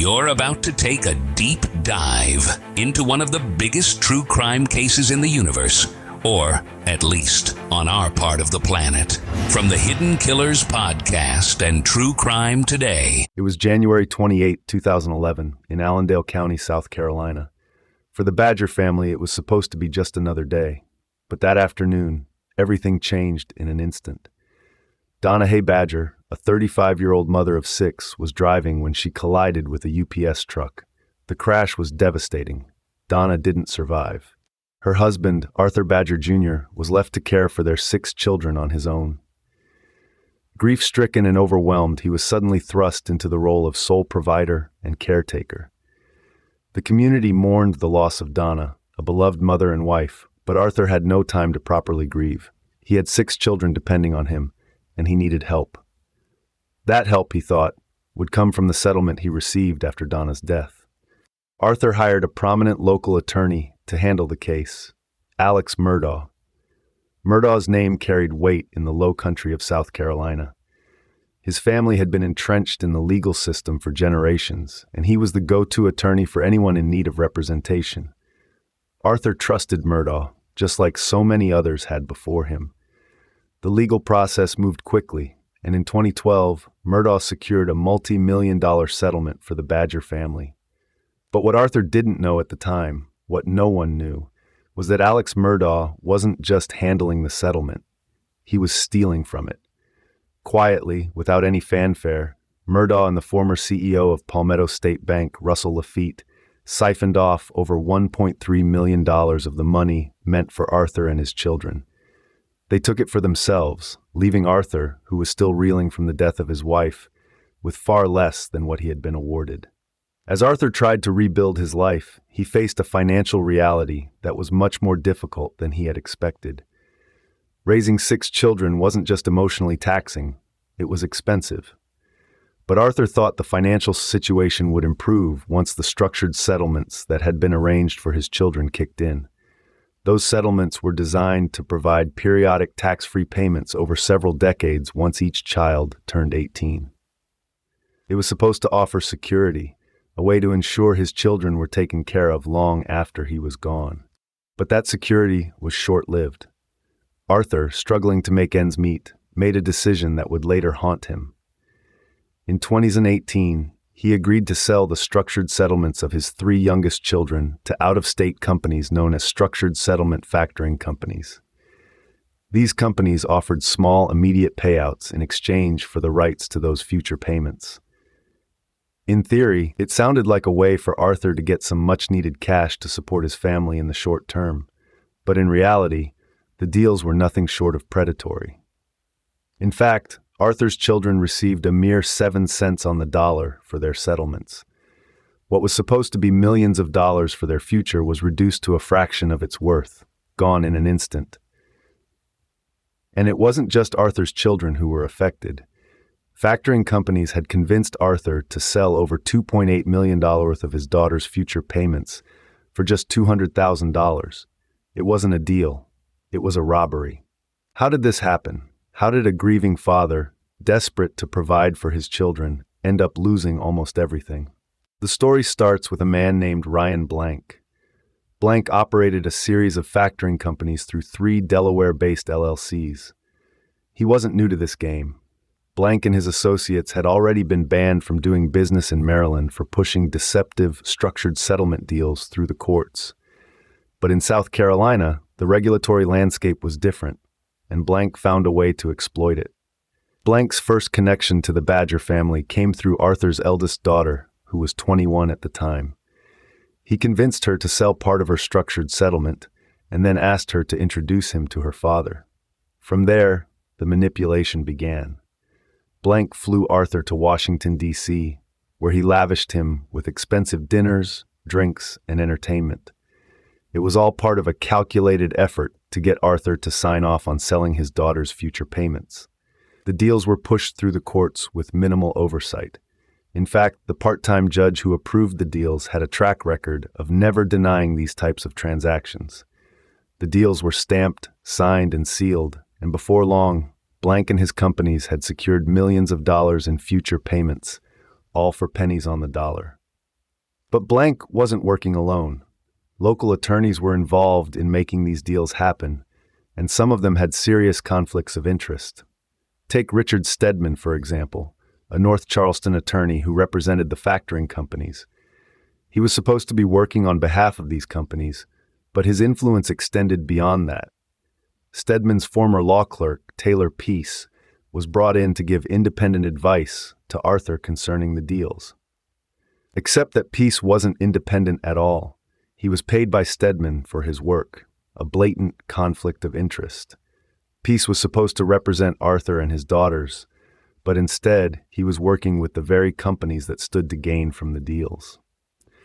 You're about to take a deep dive into one of the biggest true crime cases in the universe, or at least on our part of the planet. From the Hidden Killers podcast and True Crime Today. It was January 28, 2011, in Allendale County, South Carolina. For the Badger family, it was supposed to be just another day. But that afternoon, everything changed in an instant. Donna Hay Badger, a 35-year-old mother of 6, was driving when she collided with a UPS truck. The crash was devastating. Donna didn't survive. Her husband, Arthur Badger Jr., was left to care for their 6 children on his own. Grief-stricken and overwhelmed, he was suddenly thrust into the role of sole provider and caretaker. The community mourned the loss of Donna, a beloved mother and wife, but Arthur had no time to properly grieve. He had 6 children depending on him, and he needed help. That help, he thought, would come from the settlement he received after Donna's death. Arthur hired a prominent local attorney to handle the case, Alex Murdaugh. Murdaugh's name carried weight in the low country of South Carolina. His family had been entrenched in the legal system for generations, and he was the go-to attorney for anyone in need of representation. Arthur trusted Murdaugh, just like so many others had before him. The legal process moved quickly, and in 2012, Murdaugh secured a multi-million-dollar settlement for the Badger family. But what Arthur didn't know at the time, what no one knew, was that Alex Murdaugh wasn't just handling the settlement. He was stealing from it. Quietly, without any fanfare, Murdaugh and the former CEO of Palmetto State Bank, Russell Laffitte, siphoned off over $1.3 million of the money meant for Arthur and his children. They took it for themselves, leaving Arthur, who was still reeling from the death of his wife, with far less than what he had been awarded. As Arthur tried to rebuild his life, he faced a financial reality that was much more difficult than he had expected. Raising 6 children wasn't just emotionally taxing, it was expensive. But Arthur thought the financial situation would improve once the structured settlements that had been arranged for his children kicked in. Those settlements were designed to provide periodic tax-free payments over several decades once each child turned 18. It was supposed to offer security, a way to ensure his children were taken care of long after he was gone. But that security was short-lived. Arthur, struggling to make ends meet, made a decision that would later haunt him. In 2018, he agreed to sell the structured settlements of his 3 youngest children to out-of-state companies known as structured settlement factoring companies. These companies offered small, immediate payouts in exchange for the rights to those future payments. In theory, it sounded like a way for Arthur to get some much-needed cash to support his family in the short term, but in reality, the deals were nothing short of predatory. In fact, Arthur's children received a mere 7 cents on the dollar for their settlements. What was supposed to be millions of dollars for their future was reduced to a fraction of its worth, gone in an instant. And it wasn't just Arthur's children who were affected. Factoring companies had convinced Arthur to sell over $2.8 million worth of his daughter's future payments for just $200,000. It wasn't a deal. It was a robbery. How did this happen? How did a grieving father, desperate to provide for his children, end up losing almost everything? The story starts with a man named Ryan Blank. Blank operated a series of factoring companies through 3 Delaware-based LLCs. He wasn't new to this game. Blank and his associates had already been banned from doing business in Maryland for pushing deceptive, structured settlement deals through the courts. But in South Carolina, the regulatory landscape was different, and Blank found a way to exploit it. Blank's first connection to the Badger family came through Arthur's eldest daughter, who was 21 at the time. He convinced her to sell part of her structured settlement, and then asked her to introduce him to her father. From there, the manipulation began. Blank flew Arthur to Washington, D.C., where he lavished him with expensive dinners, drinks, and entertainment. It was all part of a calculated effort to get Arthur to sign off on selling his daughter's future payments. The deals were pushed through the courts with minimal oversight. In fact, the part-time judge who approved the deals had a track record of never denying these types of transactions. The deals were stamped, signed, and sealed, and before long, Blank and his companies had secured millions of dollars in future payments, all for pennies on the dollar. But Blank wasn't working alone. Local attorneys were involved in making these deals happen, and some of them had serious conflicts of interest. Take Richard Stedman, for example, a North Charleston attorney who represented the factoring companies. He was supposed to be working on behalf of these companies, but his influence extended beyond that. Stedman's former law clerk, Taylor Peace, was brought in to give independent advice to Arthur concerning the deals. Except that Peace wasn't independent at all. He was paid by Stedman for his work, a blatant conflict of interest. Peace was supposed to represent Arthur and his daughters, but instead he was working with the very companies that stood to gain from the deals.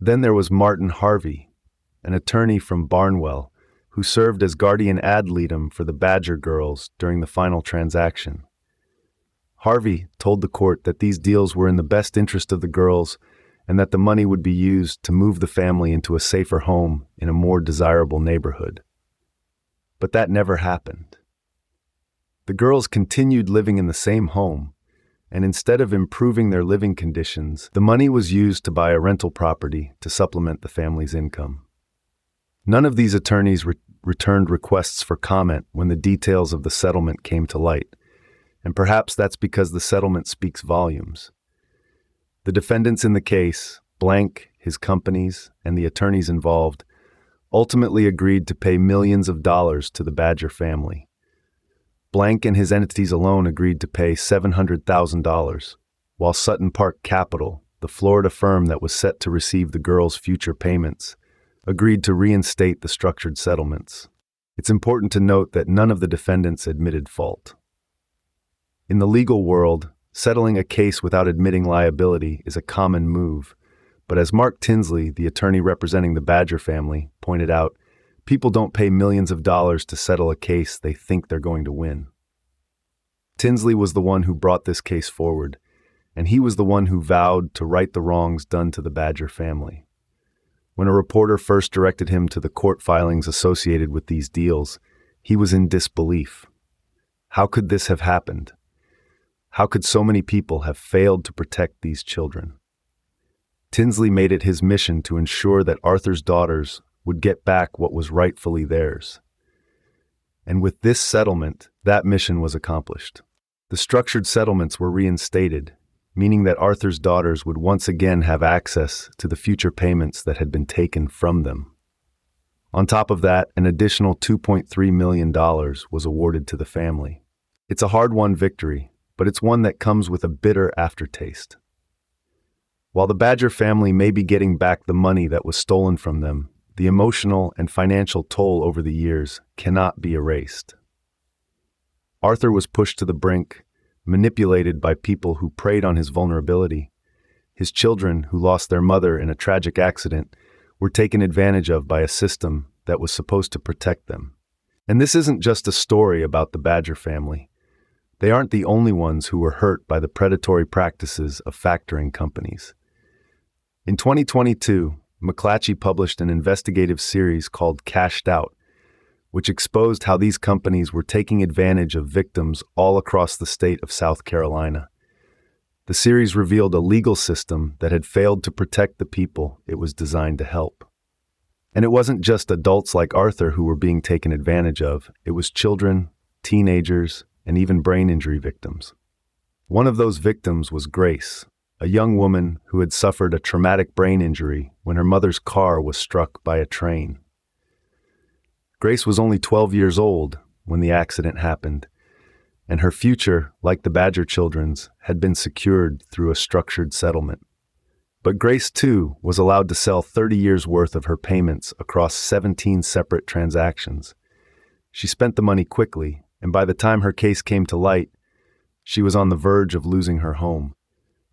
Then there was Martin Harvey, an attorney from Barnwell, who served as guardian ad litem for the Badger girls during the final transaction. Harvey told the court that these deals were in the best interest of the girls and that the money would be used to move the family into a safer home in a more desirable neighborhood. But that never happened. The girls continued living in the same home, and instead of improving their living conditions, the money was used to buy a rental property to supplement the family's income. None of these attorneys returned requests for comment when the details of the settlement came to light, and perhaps that's because the settlement speaks volumes. The defendants in the case, Blank, his companies, and the attorneys involved, ultimately agreed to pay millions of dollars to the Badger family. Blank and his entities alone agreed to pay $700,000, while Sutton Park Capital, the Florida firm that was set to receive the girls' future payments, agreed to reinstate the structured settlements. It's important to note that none of the defendants admitted fault. In the legal world, settling a case without admitting liability is a common move, but as Mark Tinsley, the attorney representing the Badger family, pointed out, people don't pay millions of dollars to settle a case they think they're going to win. Tinsley was the one who brought this case forward, and he was the one who vowed to right the wrongs done to the Badger family. When a reporter first directed him to the court filings associated with these deals, he was in disbelief. How could this have happened? How could so many people have failed to protect these children? Tinsley made it his mission to ensure that Arthur's daughters would get back what was rightfully theirs. And with this settlement, that mission was accomplished. The structured settlements were reinstated, meaning that Arthur's daughters would once again have access to the future payments that had been taken from them. On top of that, an additional $2.3 million was awarded to the family. It's a hard-won victory, but it's one that comes with a bitter aftertaste. While the Badger family may be getting back the money that was stolen from them, the emotional and financial toll over the years cannot be erased. Arthur was pushed to the brink, manipulated by people who preyed on his vulnerability. His children, who lost their mother in a tragic accident, were taken advantage of by a system that was supposed to protect them. And this isn't just a story about the Badger family. They aren't the only ones who were hurt by the predatory practices of factoring companies. In 2022, McClatchy published an investigative series called Cashed Out, which exposed how these companies were taking advantage of victims all across the state of South Carolina. The series revealed a legal system that had failed to protect the people it was designed to help. And it wasn't just adults like Arthur who were being taken advantage of, it was children, teenagers, and even brain injury victims. One of those victims was Grace, a young woman who had suffered a traumatic brain injury when her mother's car was struck by a train. Grace was only 12 years old when the accident happened, and her future, like the Badger children's, had been secured through a structured settlement. But Grace, too, was allowed to sell 30 years' worth of her payments across 17 separate transactions. She spent the money quickly, and by the time her case came to light, she was on the verge of losing her home.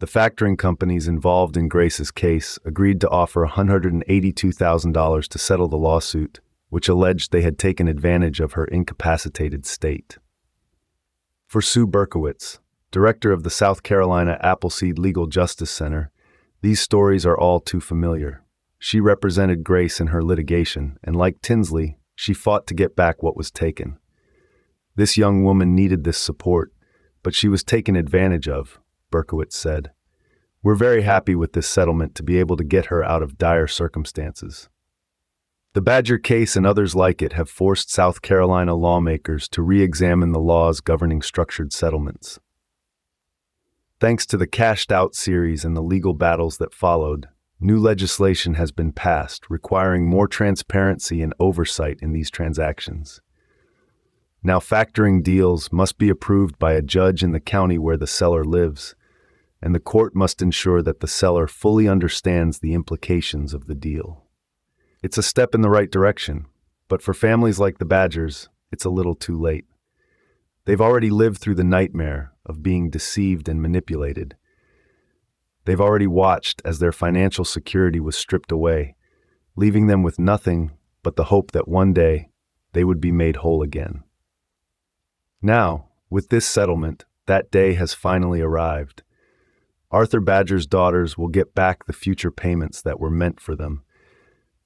The factoring companies involved in Grace's case agreed to offer $182,000 to settle the lawsuit, which alleged they had taken advantage of her incapacitated state. For Sue Berkowitz, director of the South Carolina Appleseed Legal Justice Center, these stories are all too familiar. She represented Grace in her litigation, and like Tinsley, she fought to get back what was taken. This young woman needed this support, but she was taken advantage of, Berkowitz said. We're very happy with this settlement to be able to get her out of dire circumstances. The Badger case and others like it have forced South Carolina lawmakers to re-examine the laws governing structured settlements. Thanks to the Cashed Out series and the legal battles that followed, new legislation has been passed requiring more transparency and oversight in these transactions. Now, factoring deals must be approved by a judge in the county where the seller lives, and the court must ensure that the seller fully understands the implications of the deal. It's a step in the right direction, but for families like the Badgers, it's a little too late. They've already lived through the nightmare of being deceived and manipulated. They've already watched as their financial security was stripped away, leaving them with nothing but the hope that one day they would be made whole again. Now, with this settlement, that day has finally arrived. Arthur Badger's daughters will get back the future payments that were meant for them,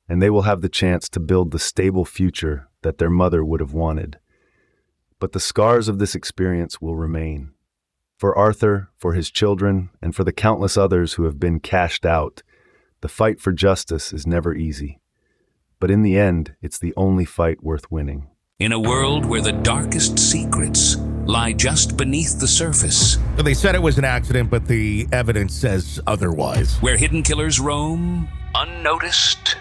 and they will have the chance to build the stable future that their mother would have wanted. But the scars of this experience will remain. For Arthur, for his children, and for the countless others who have been cashed out, the fight for justice is never easy. But in the end, it's the only fight worth winning. In a world where the darkest secrets lie just beneath the surface, They said it was an accident, but the evidence says otherwise. where hidden killers roam unnoticed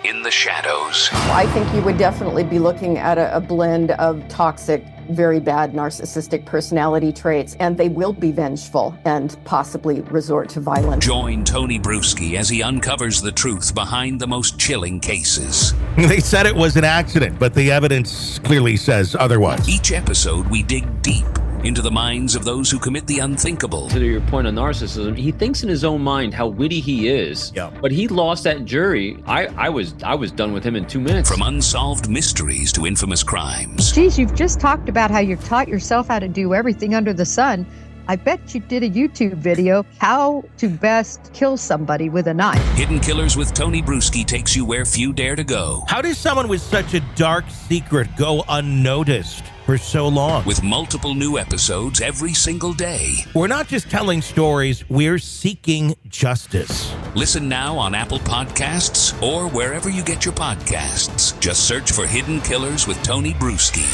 in the shadows, I think you would definitely be looking at a blend of toxic, very bad narcissistic personality traits, and they will be vengeful and possibly resort to violence. join Tony Bruschi as he uncovers the truth behind the most chilling cases. They said it was an accident, but the evidence clearly says otherwise. Each episode, we dig deep into the minds of those who commit the unthinkable. To your point on narcissism, he thinks in his own mind how witty he is. Yeah. But he lost that jury. I was done with him in 2 minutes. From unsolved mysteries to infamous crimes. Geez, you've just talked about how you've taught yourself how to do everything under the sun. I bet you did a YouTube video, how to best kill somebody with a knife. Hidden Killers with Tony Bruschi takes you where few dare to go. How does someone with such a dark secret go unnoticed for so long? With multiple new episodes every single day. We're not just telling stories, we're seeking justice. Listen now on Apple Podcasts or wherever you get your podcasts. Just search for Hidden Killers with Tony Bruschi.